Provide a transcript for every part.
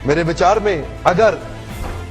मेरे विचार में अगर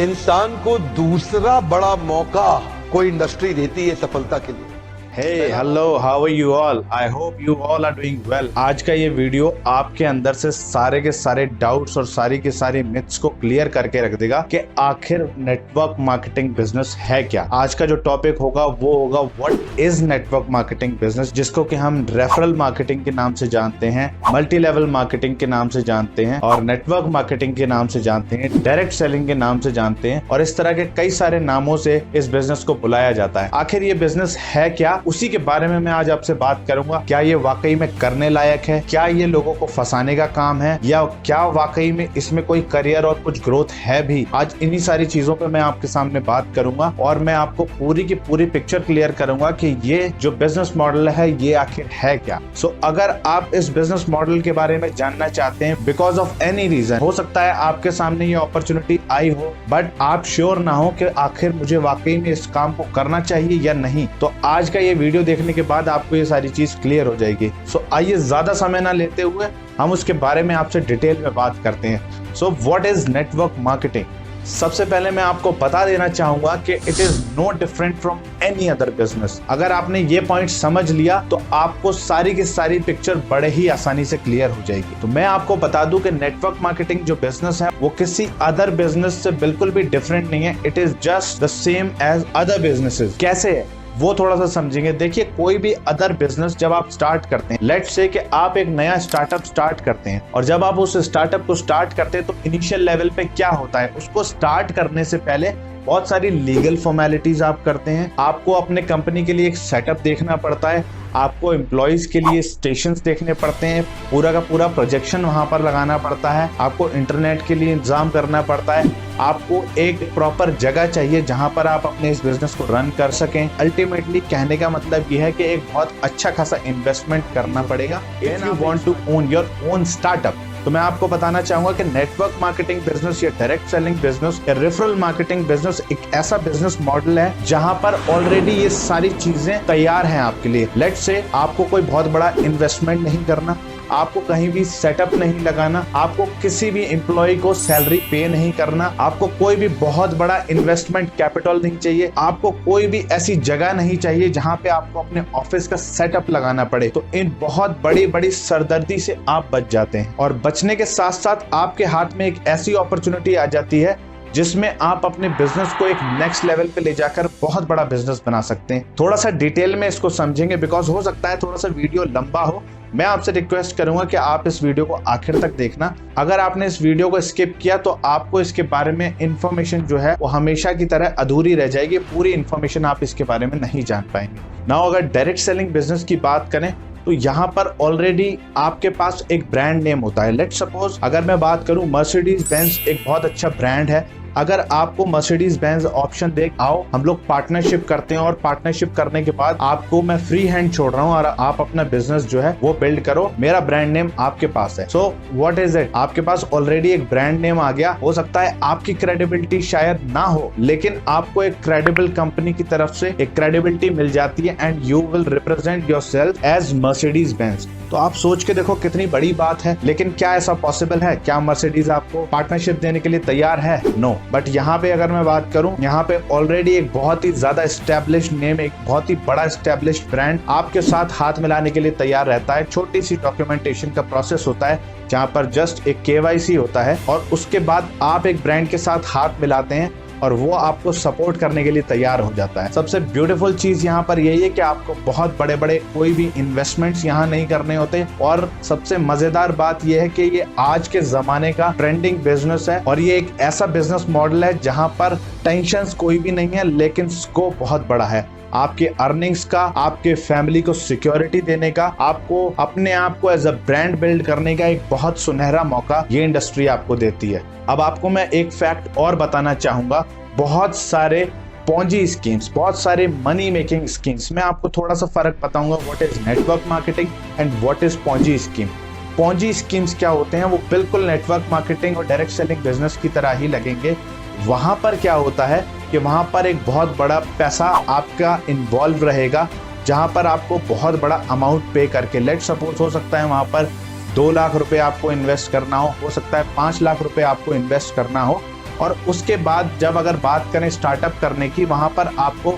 इंसान को दूसरा बड़ा मौका कोई इंडस्ट्री देती है सफलता के लिए। Hey, hello, how are you all? I hope you all are doing well. आज का ये वीडियो आपके अंदर से सारे के सारे डाउट्स और सारी के सारी मिथ्स को क्लियर करके रख देगा कि आखिर नेटवर्क मार्केटिंग बिजनेस है क्या। आज का जो टॉपिक होगा वो होगा what is network marketing business, जिसको कि हम रेफरल मार्केटिंग के नाम से जानते हैं, मल्टी लेवल मार्केटिंग के नाम से जानते हैं और नेटवर्क मार्केटिंग के नाम से जानते हैं, डायरेक्ट सेलिंग के नाम से जानते हैं और इस तरह के कई सारे नामों से इस बिजनेस को बुलाया जाता है। आखिर ये बिजनेस है क्या, उसी के बारे में मैं आज आपसे बात करूंगा। क्या ये वाकई में करने लायक है, क्या ये लोगों को फंसाने का काम है, या क्या वाकई में इसमें कोई करियर और कुछ ग्रोथ है भी। आज इन्हीं सारी चीजों पे मैं आपके सामने बात करूंगा और मैं आपको पूरी की पूरी पिक्चर क्लियर करूंगा कि ये जो बिजनेस मॉडल है ये आखिर है क्या। सो अगर आप इस बिजनेस मॉडल के बारे में जानना चाहते हैं बिकॉज ऑफ एनी रीजन, हो सकता है आपके सामने ये अपॉर्चुनिटी आई हो बट आप श्योर ना हो कि आखिर मुझे वाकई में इस काम को करना चाहिए या नहीं, तो आज का ये वीडियो देखने के बाद आपको ये सारी चीज क्लियर हो जाएगी। सो आइए ज्यादा समय ना लेते हुए हम उसके बारे में आपसे डिटेल में बात करते हैं। So what is network marketing. सबसे पहले मैं आपको बता देना चाहूंगा कि it is no different from any other business. अगर आपने ये पॉइंट समझ लिया तो आपको सारी की सारी पिक्चर बड़े ही आसानी से क्लियर हो जाएगी। तो मैं आपको बता दूं कि नेटवर्क मार्केटिंग जो बिजनेस है वो किसी अदर बिजनेस से बिल्कुल भी डिफरेंट नहीं है। It is just the same as other businesses. कैसे है वो थोड़ा सा समझेंगे। देखिए, कोई भी अदर बिजनेस जब आप स्टार्ट करते हैं, लेट्स से कि आप एक नया स्टार्टअप स्टार्ट करते हैं और जब आप उस स्टार्टअप को स्टार्ट करते हैं तो इनिशियल लेवल पे क्या होता है, उसको स्टार्ट करने से पहले बहुत सारी लीगल फॉर्मेलिटीज आप करते हैं। आपको अपने कंपनी के लिए एक सेटअप देखना पड़ता है, आपको एम्प्लॉयज के लिए स्टेशंस देखने पड़ते हैं, पूरा का पूरा प्रोजेक्शन वहां पर लगाना पड़ता है, आपको इंटरनेट के लिए इंतजाम करना पड़ता है, आपको एक प्रॉपर जगह चाहिए जहां पर आप अपने इस बिजनेस को रन कर सकें। अल्टीमेटली कहने का मतलब यह है कि एक बहुत अच्छा खासा इन्वेस्टमेंट करना पड़ेगा if you want to own your own startup. तो मैं आपको बताना चाहूंगा कि नेटवर्क मार्केटिंग बिजनेस या डायरेक्ट सेलिंग बिजनेस या रेफरल मार्केटिंग बिजनेस एक ऐसा बिजनेस मॉडल है जहां पर ऑलरेडी ये सारी चीजें तैयार हैं आपके लिए। लेट्स से आपको कोई बहुत बड़ा इन्वेस्टमेंट नहीं करना, आपको कहीं भी सेटअप नहीं लगाना, आपको किसी भी एम्प्लॉय को सैलरी पे नहीं करना, आपको कोई भी बहुत बड़ा इन्वेस्टमेंट कैपिटल नहीं चाहिए, आपको कोई भी ऐसी जगह नहीं चाहिए जहां पे आपको अपने ऑफिस का सेटअप लगाना पड़े। तो इन बहुत बड़ी बड़ी सरदर्दी से आप बच जाते हैं और बचने के साथ साथ आपके हाथ में एक ऐसी अपॉर्चुनिटी आ जाती है जिसमें आप अपने बिजनेस को एक नेक्स्ट लेवल पे ले जाकर बहुत बड़ा बिजनेस बना सकते हैं। थोड़ा सा डिटेल में इसको समझेंगे बिकॉज हो सकता है थोड़ा सा वीडियो लंबा हो। मैं आपसे रिक्वेस्ट करूंगा कि आप इस वीडियो को आखिर तक देखना। अगर आपने इस वीडियो को स्किप किया तो आपको इसके बारे में इंफॉर्मेशन जो है वो हमेशा की तरह अधूरी रह जाएगी, पूरी इंफॉर्मेशन आप इसके बारे में नहीं जान पाएंगे। नाउ अगर डायरेक्ट सेलिंग बिजनेस की बात करें तो यहाँ पर ऑलरेडी आपके पास एक ब्रांड नेम होता है। लेट्स सपोज अगर मैं बात करूं, मर्सिडीज बेंज एक बहुत अच्छा ब्रांड है। अगर आपको मर्सिडीज बेंज ऑप्शन दे आओ हम लोग पार्टनरशिप करते हैं और पार्टनरशिप करने के बाद आपको मैं फ्री हैंड छोड़ रहा हूँ और आप अपना बिजनेस जो है वो बिल्ड करो, मेरा ब्रांड नेम आपके पास है। सो व्हाट इज इट, आपके पास ऑलरेडी एक ब्रांड नेम आ गया। हो सकता है आपकी क्रेडिबिलिटी शायद ना हो लेकिन आपको एक क्रेडिबल कंपनी की तरफ से एक क्रेडिबिलिटी मिल जाती है and you will represent yourself as Mercedes Benz. तो आप सोच के देखो कितनी बड़ी बात है, लेकिन क्या ऐसा पॉसिबल है? क्या मर्सिडीज आपको पार्टनरशिप देने के लिए तैयार है? नो। बट यहाँ पे अगर मैं बात करूं, यहाँ पे ऑलरेडी एक बहुत ही ज्यादा एस्टेब्लिश्ड नेम, एक बहुत ही बड़ा एस्टेब्लिश्ड ब्रांड आपके साथ हाथ मिलाने के लिए तैयार रहता है। छोटी सी डॉक्यूमेंटेशन का प्रोसेस होता है जहाँ पर जस्ट एक KYC होता है और उसके बाद आप एक ब्रांड के साथ हाथ मिलाते हैं और वो आपको सपोर्ट करने के लिए तैयार हो जाता है। सबसे ब्यूटीफुल चीज यहाँ पर यही है कि आपको बहुत बड़े बड़े कोई भी इन्वेस्टमेंट्स यहाँ नहीं करने होते और सबसे मजेदार बात यह है कि ये आज के जमाने का ट्रेंडिंग बिजनेस है और ये एक ऐसा बिजनेस मॉडल है जहाँ पर टेंशंस कोई भी नहीं है लेकिन स्कोप बहुत बड़ा है। आपके अर्निंग्स का, आपके फैमिली को सिक्योरिटी देने का, आपको अपने आप को एज अ ब्रांड बिल्ड करने का एक बहुत सुनहरा मौका ये इंडस्ट्री आपको देती है। अब आपको मैं एक फैक्ट और बताना चाहूंगा, बहुत सारे पॉन्जी स्कीम्स, बहुत सारे मनी मेकिंग स्कीम्स, मैं आपको थोड़ा सा फर्क बताऊंगा what is network marketing and what is Ponzi scheme. Ponzi schemes क्या होते हैं, वो बिल्कुल नेटवर्क मार्केटिंग और डायरेक्ट सेलिंग बिजनेस की तरह ही लगेंगे। वहां पर क्या होता है कि वहां पर एक बहुत बड़ा पैसा आपका इन्वॉल्व रहेगा जहां पर आपको बहुत बड़ा अमाउंट पे करके, लेट सपोज हो सकता है वहां पर 2 लाख रुपए आपको इन्वेस्ट करना हो सकता है 5 लाख रुपए आपको इन्वेस्ट करना हो। और उसके बाद जब अगर बात करें स्टार्टअप करने की, वहां पर आपको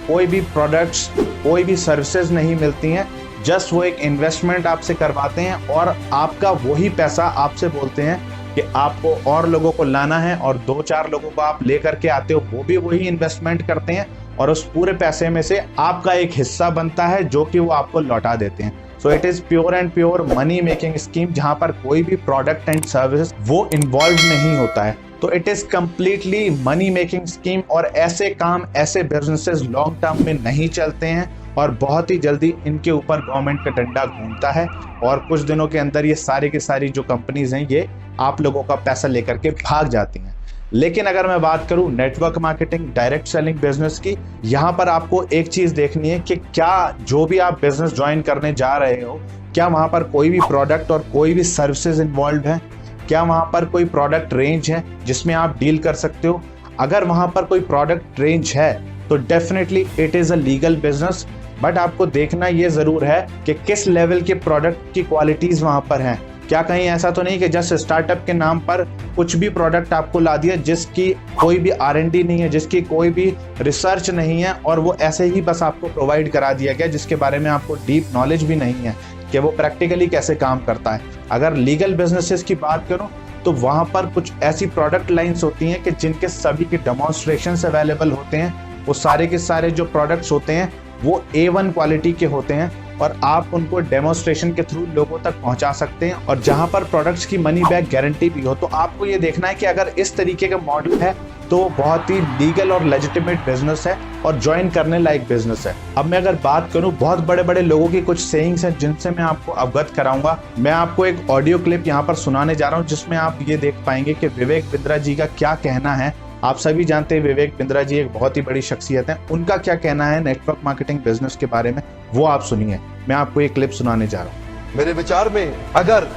कोई भी प्रोडक्ट्स, कोई भी सर्विसेज नहीं मिलती हैं। जस्ट वो एक इन्वेस्टमेंट आपसे करवाते हैं और आपका वही पैसा आपसे बोलते हैं कि आपको और लोगों को लाना है और 2-4 लोगों को आप लेकर के आते हो, वो भी वही इन्वेस्टमेंट करते हैं और उस पूरे पैसे में से आपका एक हिस्सा बनता है जो कि वो आपको लौटा देते हैं। So it is pure and pure money making scheme, जहां पर कोई भी प्रोडक्ट एंड सर्विस वो इन्वॉल्व नहीं होता है। तो it is completely money making scheme और ऐसे काम, ऐसे बिजनेसेस लॉन्ग टर्म में नहीं चलते हैं और बहुत ही जल्दी इनके ऊपर गवर्नमेंट का डंडा घूमता है और कुछ दिनों के अंदर ये सारी की सारी जो कंपनीज हैं ये आप लोगों का पैसा लेकर के भाग जाती हैं। लेकिन अगर मैं बात करूं network marketing, direct selling business की, यहां पर आपको एक चीज देखनी है कि क्या जो भी आप बिजनेस ज्वाइन करने जा रहे हो, क्या वहां पर कोई भी प्रोडक्ट और कोई भी सर्विसेज इन्वॉल्व है, क्या वहां पर कोई प्रोडक्ट रेंज है जिसमें आप डील कर सकते हो। अगर वहां पर कोई प्रोडक्ट रेंज है तो definitely it is a legal business, but आपको देखना ये जरूर है कि किस लेवल के प्रोडक्ट की क्वालिटीज वहां पर हैं। क्या कहीं ऐसा तो नहीं कि जस्ट स्टार्टअप के नाम पर कुछ भी प्रोडक्ट आपको ला दिया जिसकी कोई भी R&D नहीं है, जिसकी कोई भी रिसर्च नहीं है और वो ऐसे ही बस आपको प्रोवाइड करा दिया गया, जिसके बारे में आपको डीप नॉलेज भी नहीं है कि वो प्रैक्टिकली कैसे काम करता है। अगर लीगल बिजनेसेस की बात करूं तो वहां पर कुछ ऐसी प्रोडक्ट लाइंस होती हैं कि जिनके सभी के डेमोन्स्ट्रेशंस अवेलेबल होते हैं। वो सारे के सारे जो प्रोडक्ट्स होते हैं वो A1 क्वालिटी के होते हैं और आप उनको डेमोन्स्ट्रेशन के थ्रू लोगों तक पहुंचा सकते हैं। और जहां पर प्रोडक्ट्स की मनी बैक गारंटी भी हो, तो आपको ये देखना है कि अगर इस तरीके का मॉडल है तो बहुत ही लीगल और लेजिटिमेट बिजनेस है और ज्वाइन करने लायक बिजनेस है। अब मैं अगर बात करूं, बहुत बड़े बड़े लोगों की कुछ सेइंग्स हैं जिनसे मैं आपको अवगत कराऊंगा। मैं आपको एक ऑडियो क्लिप यहाँ पर सुनाने जा रहा हूँ जिसमें आप ये देख पाएंगे कि विवेक बिंद्रा जी का क्या कहना है। आप सभी जानते हैं विवेक बिंद्रा जी एक बहुत ही बड़ी शख्सियत है, उनका क्या कहना है नेटवर्क मार्केटिंग बिजनेस के बारे में, वो आप सुनिए। मैं आपको एक क्लिप सुनाने जा रहा हूँ। मेरे विचार में अगर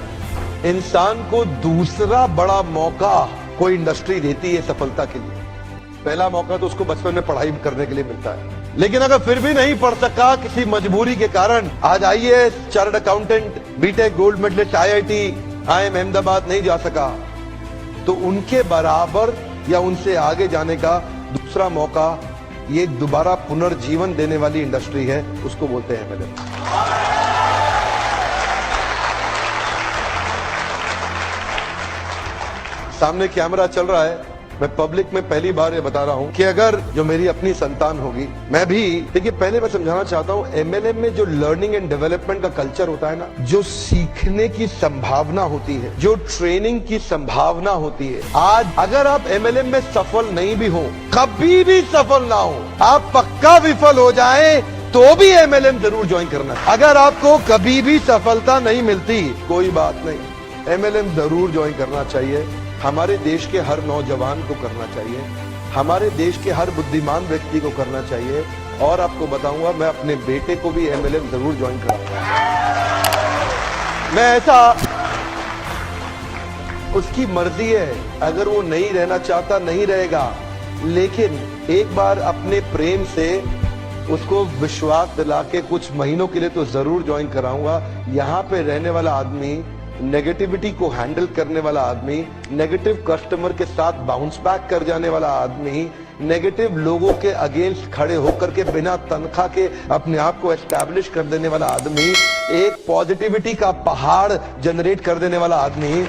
इंसान को दूसरा बड़ा मौका कोई इंडस्ट्री देती है सफलता के लिए, पहला मौका तो उसको बचपन में पढ़ाई करने के लिए मिलता है, लेकिन अगर फिर भी नहीं पढ़ सका किसी मजबूरी के कारण, आज IAS, chartered accountant, B Tech gold medallist, IIT, IIM Ahmedabad नहीं जा सका, तो उनके बराबर या उनसे आगे जाने का दूसरा मौका ये दोबारा पुनर्जीवन देने वाली इंडस्ट्री है, उसको बोलते हैं MLM। सामने कैमरा चल रहा है, मैं पब्लिक में पहली बार ये बता रहा हूं कि अगर जो मेरी अपनी संतान होगी, मैं भी, देखिए पहले मैं समझाना चाहता हूं, MLM में जो लर्निंग एंड डेवलपमेंट का कल्चर होता है ना, जो सीखने की संभावना होती है, जो ट्रेनिंग की संभावना होती है, आज अगर आप MLM में सफल नहीं भी हो, कभी भी सफल ना हो, आप पक्का विफल हो जाए तो भी MLM जरूर ज्वाइन करना। अगर आपको कभी भी सफलता नहीं मिलती, कोई बात नहीं, MLM जरूर ज्वाइन करना चाहिए। हमारे देश के हर नौजवान को करना चाहिए, हमारे देश के हर बुद्धिमान व्यक्ति को करना चाहिए। और आपको बताऊंगा, मैं अपने बेटे को भी MLM जरूर ज्वाइन कराऊंगा। मैं ऐसा, उसकी मर्जी है, अगर वो नहीं रहना चाहता नहीं रहेगा, लेकिन एक बार अपने प्रेम से उसको विश्वास दिला के कुछ महीनों के लिए तो जरूर ज्वाइन कराऊंगा। यहाँ पे रहने वाला आदमी, नेगेटिविटी को हैंडल करने वाला आदमी, नेगेटिव कस्टमर के साथ बाउंस बैक कर जाने वाला आदमी, नेगेटिव लोगों के अगेंस्ट खड़े होकर के बिना तनख्वाह के अपने आप को एस्टैब्लिश कर देने वाला आदमी, एक पॉजिटिविटी का पहाड़ जनरेट कर देने वाला आदमी,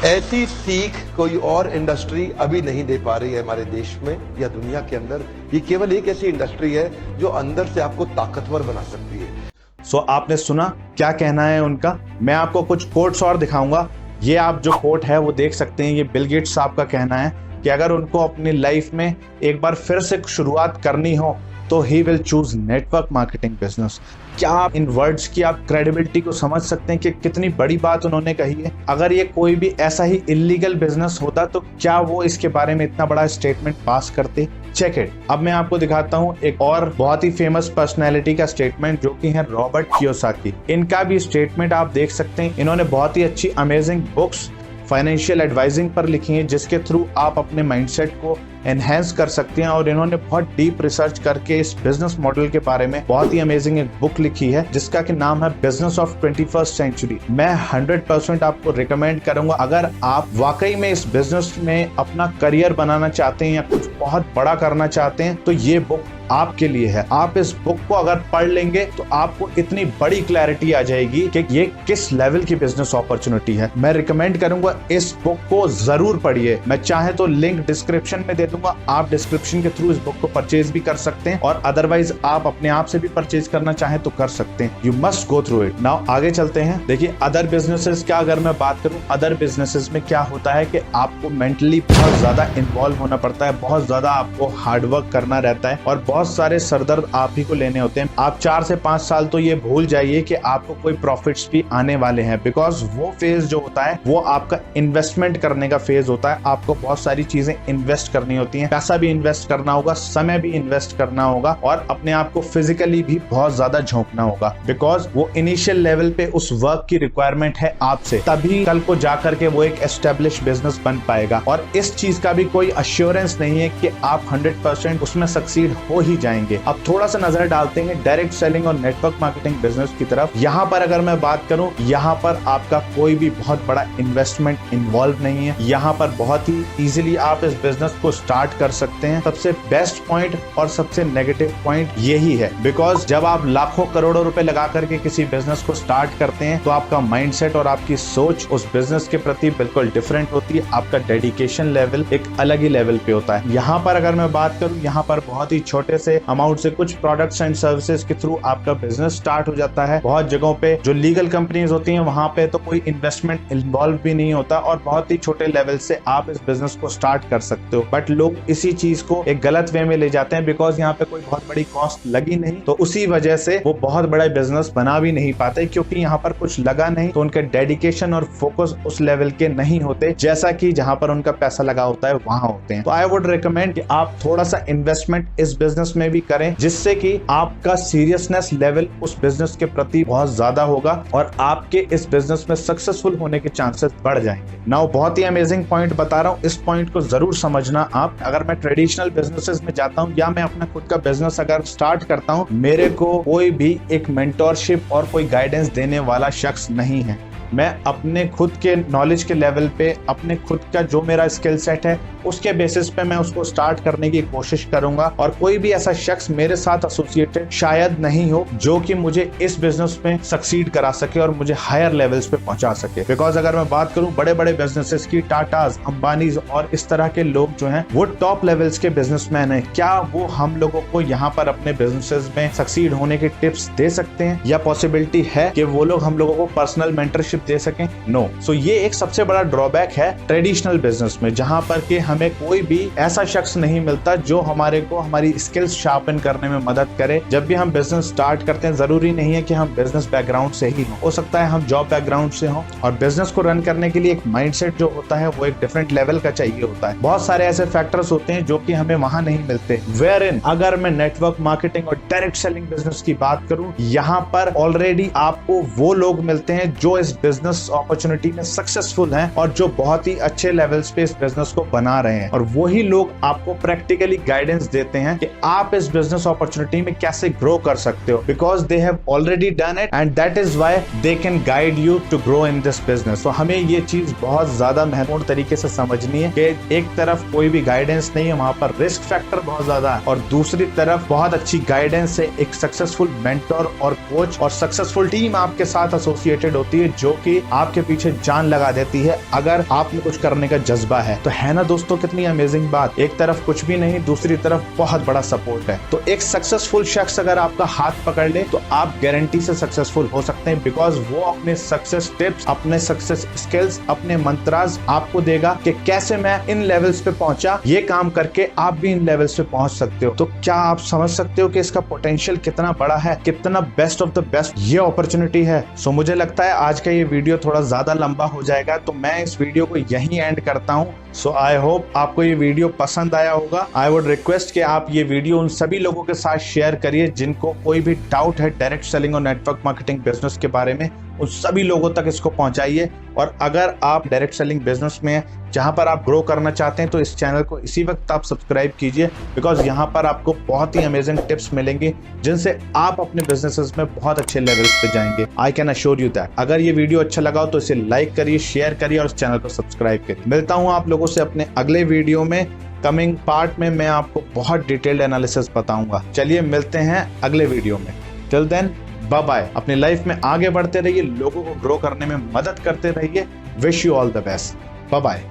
ऐसी सीख कोई और इंडस्ट्री अभी नहीं दे पा रही है हमारे देश में या दुनिया के अंदर। ये केवल एक ऐसी इंडस्ट्री है जो अंदर से आपको ताकतवर बना सकती है। सो आपने सुना क्या कहना है उनका। मैं आपको कुछ कोट्स और दिखाऊंगा। ये आप जो कोट है वो देख सकते हैं, ये बिल गेट्स साहब का कहना है कि अगर उनको अपनी लाइफ में एक बार फिर से शुरुआत करनी हो तो he will choose network marketing business. क्या आप इन वर्ड्स की आप क्रेडिबिलिटी को समझ सकते हैं कि कितनी बड़ी बात उन्होंने कही है। अगर ये कोई भी ऐसा ही इलीगल बिजनेस होता तो क्या वो इसके बारे में इतना बड़ा स्टेटमेंट पास करते। Check it. अब मैं आपको दिखाता हूँ एक और बहुत ही फेमस पर्सनैलिटी का स्टेटमेंट जो कि है रॉबर्ट कियोसाकी। इनका भी स्टेटमेंट आप देख सकते हैं। इन्होंने बहुत ही अच्छी अमेजिंग बुक्स फाइनेंशियल एडवाइजिंग पर लिखी है जिसके थ्रू आप अपने माइंडसेट को एनहेंस कर सकती हैं। और इन्होंने बहुत डीप रिसर्च करके इस बिजनेस मॉडल के बारे में बहुत ही अमेजिंग एक बुक लिखी है जिसका कि नाम है बिजनेस ऑफ 21st सेंचुरी। मैं 100% आपको रिकमेंड करूंगा, अगर आप वाकई में इस बिजनेस में अपना करियर बनाना चाहते हैं या कुछ बहुत बड़ा करना चाहते हैं तो ये बुक आपके लिए है। आप इस बुक को अगर पढ़ लेंगे तो आपको इतनी बड़ी क्लैरिटी आ जाएगी कि ये किस लेवल की बिजनेस अपॉर्चुनिटी है। मैं रिकमेंड करूंगा इस बुक को जरूर पढ़िए। मैं चाहे तो लिंक डिस्क्रिप्शन में दे दूंगा, आप डिस्क्रिप्शन के थ्रू इस बुक को परचेज भी कर सकते हैं और अदरवाइज आप अपने आप से भी परचेज करना चाहें तो कर सकते हैं। You must go through it. Now आगे चलते हैं। देखिए अदर बिजनेसेस का अगर मैं बात करूं, अदर बिजनेसेस में क्या होता है कि आपको मेंटली बहुत ज्यादा इन्वॉल्व होना पड़ता है, बहुत ज्यादा आपको हार्डवर्क करना रहता है और बहुत सारे सरदर्द आप ही को लेने होते हैं। आप 4 से 5 साल तो ये भूल जाइए कि आपको कोई प्रॉफिट्स भी आने वाले हैं, बिकॉज वो फेज जो होता है वो आपका इन्वेस्टमेंट करने का फेज होता है। आपको बहुत सारी चीजें इन्वेस्ट करनी होती हैं, पैसा भी इन्वेस्ट करना होगा, समय भी इन्वेस्ट करना होगा और अपने आप को फिजिकली भी बहुत ज्यादा झोंकना होगा, बिकॉज वो इनिशियल लेवल पे उस वर्क की रिक्वायरमेंट है आपसे, तभी कल को जाकर के वो एक एस्टेब्लिश बिजनेस बन पाएगा। और इस चीज का भी कोई अश्योरेंस नहीं है कि आप 100% उसमें सक्सीड हो ही जाएंगे। अब थोड़ा सा नजर डालते हैं डायरेक्ट सेलिंग और नेटवर्क मार्केटिंग बिजनेस की तरफ। यहाँ पर अगर मैं बात करूं, यहाँ पर आपका कोई भी बहुत बड़ा इन्वेस्टमेंट इन्वॉल्व नहीं है। यहाँ पर बहुत ही इजीली आप इस बिजनेस को स्टार्ट कर सकते हैं। सबसे बेस्ट पॉइंट और सबसे नेगेटिव पॉइंट यही है, बिकॉज जब आप लाखों करोड़ों रुपए लगा करके किसी बिजनेस को स्टार्ट करते हैं तो आपका माइंडसेट और आपकी सोच उस बिजनेस के प्रति बिल्कुल डिफरेंट होती है। आपका डेडिकेशन लेवल एक अलग ही लेवल पे होता है। यहाँ पर अगर मैं बात करूं, यहाँ पर बहुत ही छोटे से अमाउंट से कुछ प्रोडक्ट्स एंड सर्विसेज के थ्रू आपका बिजनेस स्टार्ट हो जाता है। बहुत जगहों पे जो लीगल कंपनीज होती हैं वहां पे तो कोई इन्वेस्टमेंट इन्वॉल्व भी नहीं होता और बहुत ही छोटे लेवल से आप इस बिजनेस को स्टार्ट कर सकते हो। बट लोग इसी चीज को एक गलत वे में ले जाते हैं, बिकॉज यहाँ पे कोई बहुत बड़ी कॉस्ट लगी नहीं, तो उसी वजह से वो बहुत बड़ा बिजनेस बना भी नहीं पाते, क्योंकि यहाँ पर कुछ लगा नहीं तो उनके डेडिकेशन और फोकस उस लेवल के नहीं होते जैसा कि जहां पर उनका पैसा लगा होता है वहां होते हैं। तो आई वुड रिकमेंड कि आप थोड़ा सा इन्वेस्टमेंट इस बिजनेस में भी करें, जिससे कि आपका सीरियसनेस लेवल उस बिजनेस के प्रति बहुत ज्यादा होगा और आपके इस बिजनेस में सक्सेसफुल होने के चांसेस बढ़ जाएंगे। नाउ बहुत ही अमेजिंग पॉइंट बता रहा हूँ, इस पॉइंट को जरूर समझना आप। अगर मैं ट्रेडिशनल बिजनेसेस में जाता हूँ या मैं अपना खुद का बिजनेस अगर स्टार्ट करता हूँ, मेरे को कोई भी एक मेंटोरशिप और कोई गाइडेंस देने वाला शख्स नहीं है। मैं अपने खुद के नॉलेज के लेवल पे, अपने खुद का जो मेरा स्किल सेट है उसके बेसिस पे मैं उसको स्टार्ट करने की कोशिश करूंगा और कोई भी ऐसा शख्स मेरे साथ एसोसिएटेड शायद नहीं हो जो कि मुझे इस बिजनेस में सक्सीड करा सके और मुझे हायर लेवल्स पे पहुंचा सके। बिकॉज अगर मैं बात करूं बड़े बड़े बिजनेसेस की, टाटाज, अंबानीज और इस तरह के लोग जो हैं वो टॉप लेवल्स के बिजनेसमैन हैं। क्या वो हम लोगों को यहाँ पर अपने बिजनेसेस में सक्सीड होने के टिप्स दे सकते हैं या पॉसिबिलिटी है कि वो लोग हम लोगों को पर्सनल मेंटरशिप दे सकें? नो। सो ये एक सबसे बड़ा ड्रॉबैक है ट्रेडिशनल बिजनेस में, जहां पर कि हमें कोई भी ऐसा शख्स नहीं मिलता जो हमारे को हमारी स्किल्स शार्पन करने में मदद करे। जब भी हम बिजनेस स्टार्ट करते हैं, जरूरी नहीं है कि हम बिजनेस बैकग्राउंड से ही हो सकता है हम जॉब बैकग्राउंड से हो, और बिजनेस को रन करने के लिए एक माइंडसेट जो होता है वो एक डिफरेंट लेवल का चाहिए होता है। बहुत सारे ऐसे फैक्टर्स होते हैं जो कि हमें वहां नहीं मिलते। वेयर इन अगर मैं नेटवर्क मार्केटिंग और डायरेक्ट सेलिंग बिजनेस की बात करूं, यहाँ पर ऑलरेडी आपको वो लोग मिलते हैं जो इस बिजनेस अपॉर्चुनिटी में सक्सेसफुल हैं और जो बहुत ही अच्छे लेवल्स पे इस बिजनेस को बना रहे हैं, और वही लोग आपको प्रैक्टिकली गाइडेंस देते हैं कि आप इस बिजनेस अपॉर्चुनिटी में कैसे ग्रो कर सकते हो, because they have already done it and that is why they can guide you to grow in this business. तो हमें ये चीज बहुत ज्यादा महत्वपूर्ण तरीके से समझनी है कि एक तरफ कोई भी गाइडेंस नहीं है, वहां पर रिस्क फैक्टर बहुत ज्यादा है, और दूसरी तरफ बहुत अच्छी गाइडेंस है, एक सक्सेसफुल मेंटर और कोच और सक्सेसफुल टीम आपके साथ एसोसिएटेड होती है जो कि आपके पीछे जान लगा देती है अगर आप में कुछ करने का जज्बा है। तो है ना दोस्तों कितनी अमेजिंग बात, एक तरफ कुछ भी नहीं, दूसरी तरफ बहुत बड़ा सपोर्ट है। तो एक सक्सेसफुल शख्स अगर आपका हाथ पकड़ ले तो आप गारंटी से सक्सेसफुल हो सकते हैं, बिकॉज वो अपने सक्सेस टिप्स, अपने सक्सेस स्किल्स, अपने मंत्राज आपको देगा कि कैसे मैं इन लेवल्स पे पहुंचा, ये काम करके आप भी इन लेवल्स पे पहुंच सकते हो। तो क्या आप समझ सकते हो कि इसका पोटेंशियल कितना बड़ा है, कितना बेस्ट ऑफ द बेस्ट ये अपॉर्चुनिटी है। सो मुझे लगता है आज का ये वीडियो थोड़ा ज्यादा लंबा हो जाएगा, तो मैं इस वीडियो को यहीं एंड करता हूं। सो आई होप आपको ये वीडियो पसंद आया होगा। आई वुड रिक्वेस्ट कि आप ये वीडियो उन सभी लोगों के साथ शेयर करिए जिनको कोई भी डाउट है डायरेक्ट सेलिंग और नेटवर्क मार्केटिंग बिजनेस के बारे में। उन सभी लोगों तक इसको पहुंचाइए। और अगर आप डायरेक्ट सेलिंग बिजनेस में हैं, जहां पर आप ग्रो करना चाहते हैं, तो इस चैनल को इसी वक्त आप सब्सक्राइब कीजिए, बिकॉज यहाँ पर आपको बहुत ही अमेजिंग टिप्स मिलेंगे जिनसे आप अपने बिजनेसेस में बहुत अच्छे लेवल्स पे जाएंगे। I can assure you that. अगर ये वीडियो अच्छा लगा हो तो इसे लाइक करिए, शेयर करिए और इस चैनल को सब्सक्राइब करिए। मिलता हूँ आप लोगों से अपने अगले वीडियो में। कमिंग पार्ट में मैं आपको बहुत डिटेल्ड एनालिसिस बताऊंगा। चलिए मिलते हैं अगले वीडियो में। Till then bye bye. अपनी लाइफ में आगे बढ़ते रहिए, लोगों को ग्रो करने में मदद करते रहिए। Wish you all the best. Bye bye.